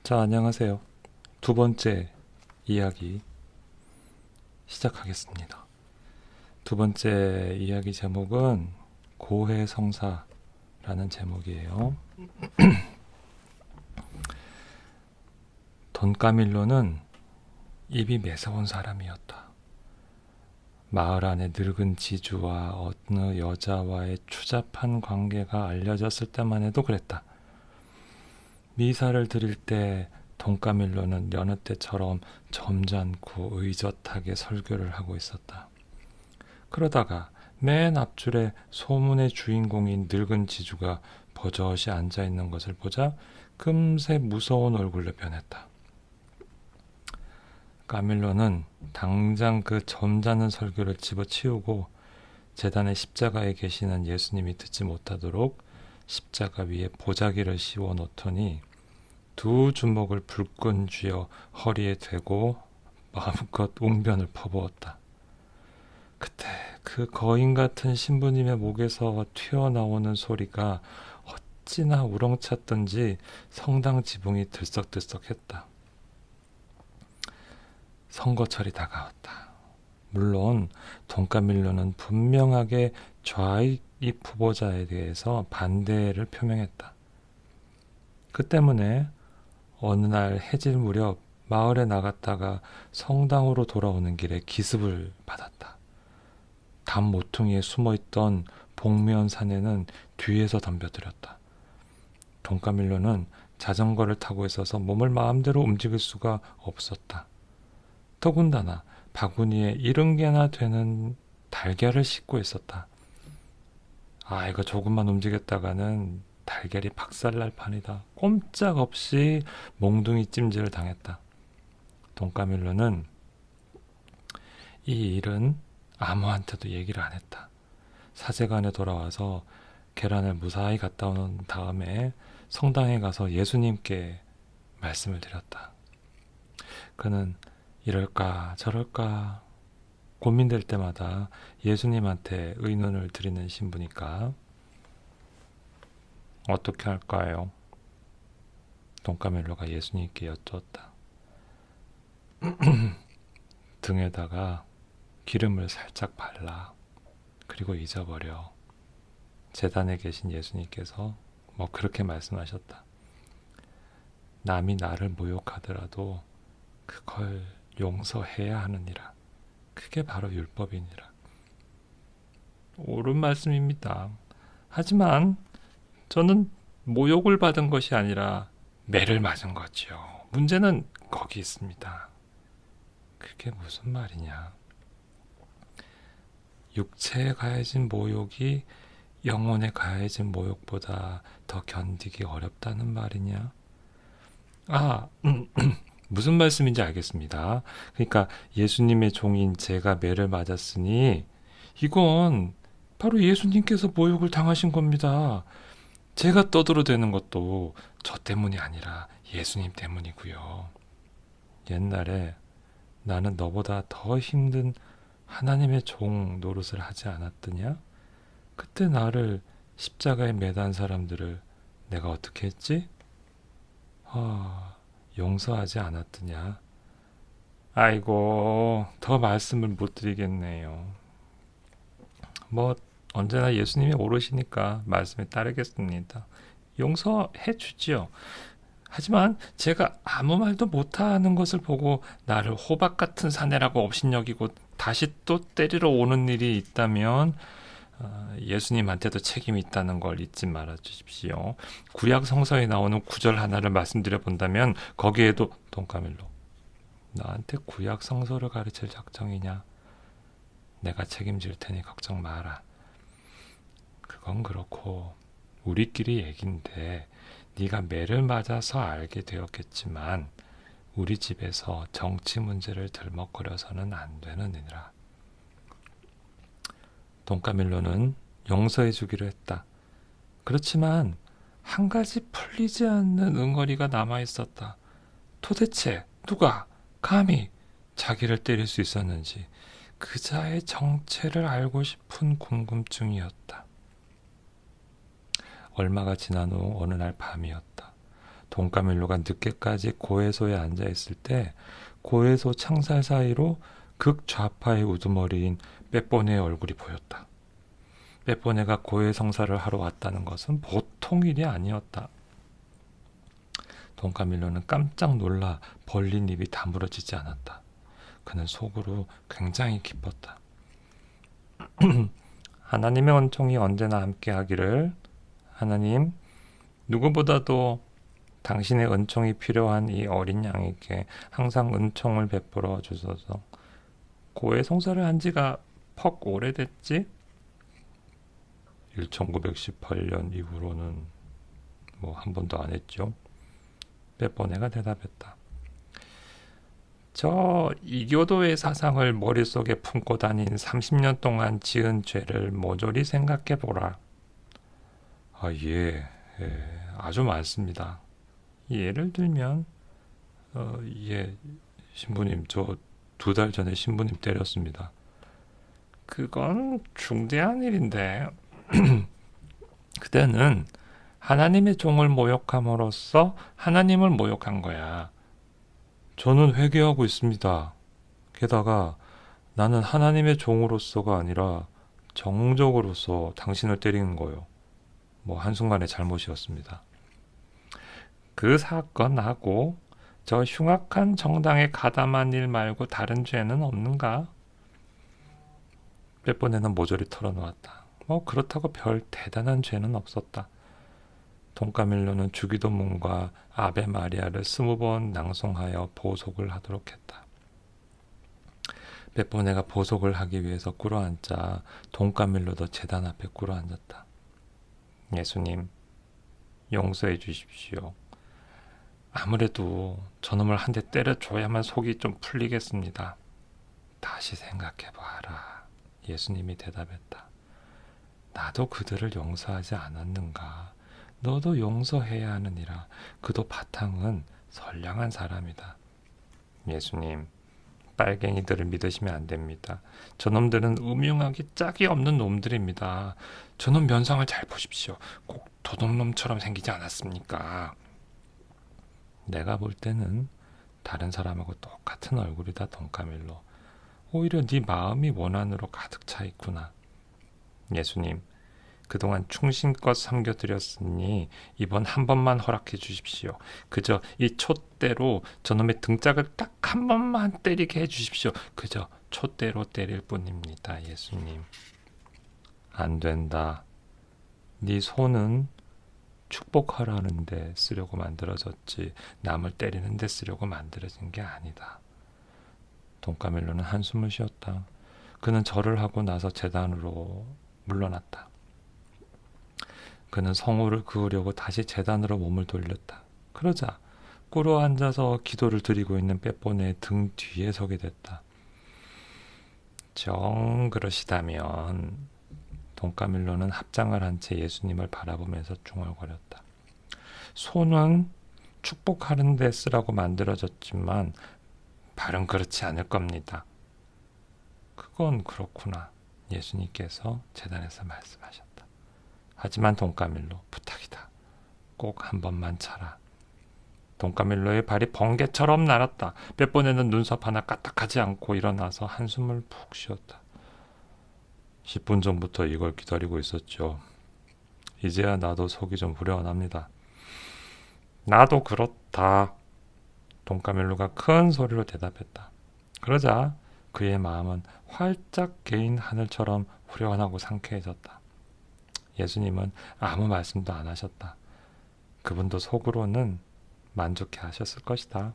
자, 안녕하세요. 두 번째 이야기 시작하겠습니다. 두 번째 이야기 제목은 고해성사라는 제목이에요. 돈 까밀로는 입이 매서운 사람이었다. 마을 안에 늙은 지주와 어느 여자와의 추잡한 관계가 알려졌을 때만 해도 그랬다. 미사를 드릴 때 돈 까밀로는 여느 때처럼 점잖고 의젓하게 설교를 하고 있었다. 그러다가 맨 앞줄에 소문의 주인공인 늙은 지주가 버젓이 앉아있는 것을 보자 금세 무서운 얼굴로 변했다. 까밀로는 당장 그 점잖은 설교를 집어치우고 제단의 십자가에 계시는 예수님이 듣지 못하도록 십자가 위에 보자기를 씌워 놓더니 두 주먹을 불끈 쥐어 허리에 대고 마음껏 웅변을 퍼부었다. 그때 그 거인 같은 신부님의 목에서 튀어나오는 소리가 어찌나 우렁찼던지 성당 지붕이 들썩들썩했다. 선거철이 다가왔다. 물론 돈 까밀로는 분명하게 좌익 후보자에 대해서 반대를 표명했다. 그 때문에 어느 날 해질 무렵 마을에 나갔다가 성당으로 돌아오는 길에 기습을 받았다. 담 모퉁이에 숨어있던 복면 사내는 뒤에서 덤벼들었다. 돈 까밀로는 자전거를 타고 있어서 몸을 마음대로 움직일 수가 없었다. 더군다나 바구니에 70개나 되는 달걀을 싣고 있었다. 이거 조금만 움직였다가는 달걀이 박살날 판이다. 꼼짝없이 몽둥이 찜질을 당했다. 돈 까밀로는 이 일은 아무한테도 얘기를 안 했다. 사제관에 돌아와서 계란을 무사히 갔다 온 다음에 성당에 가서 예수님께 말씀을 드렸다. 그는 이럴까 저럴까 고민될 때마다 예수님한테 의논을 드리는 신부니까 어떻게 할까요? 돈 까밀로가 예수님께 여쭈었다. 등에다가 기름을 살짝 발라. 그리고 잊어버려. 제단에 계신 예수님께서 그렇게 말씀하셨다. 남이 나를 모욕하더라도 그걸 용서해야 하느니라. 그게 바로 율법이니라. 옳은 말씀입니다. 하지만 저는 모욕을 받은 것이 아니라 매를 맞은 거지요. 문제는 거기 있습니다. 그게 무슨 말이냐? 육체에 가해진 모욕이 영혼에 가해진 모욕보다 더 견디기 어렵다는 말이냐? 무슨 말씀인지 알겠습니다. 그러니까 예수님의 종인 제가 매를 맞았으니 이건 바로 예수님께서 모욕을 당하신 겁니다. 제가 떠들어대는 것도 저 때문이 아니라 예수님 때문이고요. 옛날에 나는 너보다 더 힘든 하나님의 종 노릇을 하지 않았더냐? 그때 나를 십자가에 매단 사람들을 내가 어떻게 했지? 용서하지 않았더냐? 아이고, 더 말씀을 못 드리겠네요. 언제나 예수님이 오르시니까 말씀에 따르겠습니다. 용서해 주지요. 하지만 제가 아무 말도 못하는 것을 보고 나를 호박 같은 사내라고 업신여기고 다시 또 때리러 오는 일이 있다면 예수님한테도 책임이 있다는 걸 잊지 말아 주십시오. 구약 성서에 나오는 구절 하나를 말씀드려 본다면 거기에도 돈 까밀로 나한테 구약 성서를 가르칠 작정이냐? 내가 책임질 테니 걱정 마라. 그건 그렇고 우리끼리 얘긴데 네가 매를 맞아서 알게 되었겠지만 우리 집에서 정치 문제를 들먹거려서는 안 되는 일이라. 돈 까밀로는 용서해 주기로 했다. 그렇지만 한 가지 풀리지 않는 응어리가 남아 있었다. 도대체 누가 감히 자기를 때릴 수 있었는지 그자의 정체를 알고 싶은 궁금증이었다. 얼마가 지난 후 어느 날 밤이었다. 돈까밀로가 늦게까지 고해소에 앉아 있을 때 고해소 창살 사이로 극좌파의 우두머리인 빼뽀네의 얼굴이 보였다. 빼뽀네가 고해 성사를 하러 왔다는 것은 보통 일이 아니었다. 돈까밀로는 깜짝 놀라 벌린 입이 다물어지지 않았다. 그는 속으로 굉장히 기뻤다. 하나님의 은총이 언제나 함께하기를. 하나님, 누구보다도 당신의 은총이 필요한 이 어린 양에게 항상 은총을 베풀어 주소서. 고해 성사를 한 지가 퍽 오래됐지? 1918년 이후로는 한 번도 안 했죠. 빼뽀네가 대답했다. 저 이교도의 사상을 머릿속에 품고 다닌 30년 동안 지은 죄를 모조리 생각해보라. 예, 아주 많습니다. 예를 들면 신부님, 저 2달 전에 신부님 때렸습니다. 그건 중대한 일인데 그때는 하나님의 종을 모욕함으로써 하나님을 모욕한 거야. 저는 회개하고 있습니다. 게다가 나는 하나님의 종으로서가 아니라 정적으로서 당신을 때리는 거요. 한순간의 잘못이었습니다. 그 사건하고 저 흉악한 정당에 가담한 일 말고 다른 죄는 없는가? 빼뽀네는 모조리 털어놓았다. 그렇다고 별 대단한 죄는 없었다. 돈까밀로는 주기도문과 아베 마리아를 20번 낭송하여 보속을 하도록 했다. 빼뽀네가 보속을 하기 위해서 꿇어앉자 돈까밀로도 제단 앞에 꿇어앉았다. 예수님, 용서해 주십시오. 아무래도 저놈을 한 대 때려줘야만 속이 좀 풀리겠습니다. 다시 생각해봐라. 예수님이 대답했다. 나도 그들을 용서하지 않았는가? 너도 용서해야 하느니라. 그도 바탕은 선량한 사람이다. 예수님, 빨갱이들을 믿으시면 안 됩니다. 저놈들은 음흉하기 짝이 없는 놈들입니다. 저놈 면상을 잘 보십시오. 꼭 도둑놈처럼 생기지 않았습니까? 내가 볼 때는 다른 사람하고 똑같은 얼굴이다, 돈까밀로. 오히려 네 마음이 원한으로 가득 차 있구나. 예수님, 그동안 충심껏 섬겨드렸으니 이번 한 번만 허락해 주십시오. 그저 이 촛대로 저놈의 등짝을 딱 한 번만 때리게 해주십시오. 그저 촛대로 때릴 뿐입니다. 예수님. 안 된다. 네 손은 축복하라는 데 쓰려고 만들어졌지 남을 때리는 데 쓰려고 만들어진 게 아니다. 돈까밀로는 한숨을 쉬었다. 그는 절을 하고 나서 제단으로 물러났다. 그는 성호를 그으려고 다시 제단으로 몸을 돌렸다. 그러자 꿇어 앉아서 기도를 드리고 있는 빼뽀네의 등 뒤에 서게 됐다. 정 그러시다면. 돈까밀로는 합장을 한 채 예수님을 바라보면서 중얼거렸다. 손은 축복하는 데 쓰라고 만들어졌지만 발은 그렇지 않을 겁니다. 그건 그렇구나. 예수님께서 제단에서 말씀하셨다. 하지만 돈까밀로, 부탁이다. 꼭 한 번만 차라. 돈까밀로의 발이 번개처럼 날았다. 빼뽀네는 눈썹 하나 까딱하지 않고 일어나서 한숨을 푹 쉬었다. 10분 전부터 이걸 기다리고 있었죠. 이제야 나도 속이 좀 후련합니다. 나도 그렇다. 돈까밀로가 큰 소리로 대답했다. 그러자 그의 마음은 활짝 개인 하늘처럼 후련하고 상쾌해졌다. 예수님은 아무 말씀도 안 하셨다. 그분도 속으로는 만족해 하셨을 것이다.